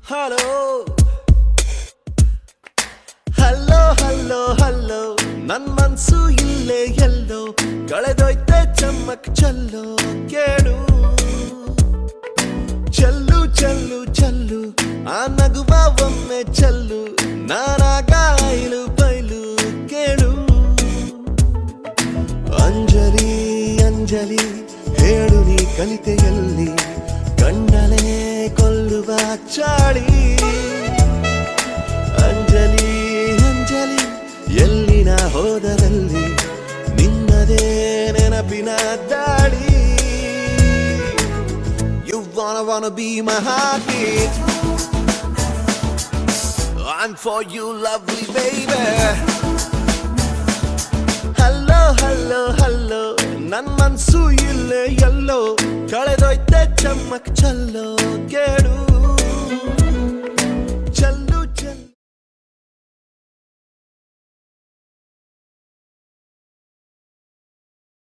hello hello hello hello ನನ್ ಮನ್ಸು ಇಲ್ಲೇ ಎಲ್ಲೋ ಕಳೆದೋಯ್ತೆ ಚಮ್ಮಕ್ ಚಲ್ಲೋ ಕೇಳು ಚಲ್ಲು ಚಲ್ಲು ಚಲ್ಲು ಆ ನಗುವ ಒಮ್ಮೆ ಚಲ್ಲು ನಾನಾಗ ಐಲು ಬೈಲು ಕೇಳು ಅಂಜಲಿ ಅಂಜಲಿ ಹೇಳು ನೀ ಕಲಿತೆಯಲ್ಲಿ ಕಣ್ಣಲೆ ಕೊಲ್ಲುವ ಚಾಳಿ ಅಂಜಲಿ ಅಂಜಲಿ ಎಲ್ಲಿನ ಹೋದರಲ್ಲಿ ನಿನ್ನದೇ ನೆನಪಿನ ದಾಳಿ You wanna be my heartbeat I'm for you lovely baby Hello hello hello ನನ್ ಮನ್ಸು ಇಲ್ಲೇ ಎಲ್ಲೋ ಕಳೆದೋಯ್ತೆ ಚಮ್ಮಕ್ ಚಲ್ಲೋ ಕೇಳು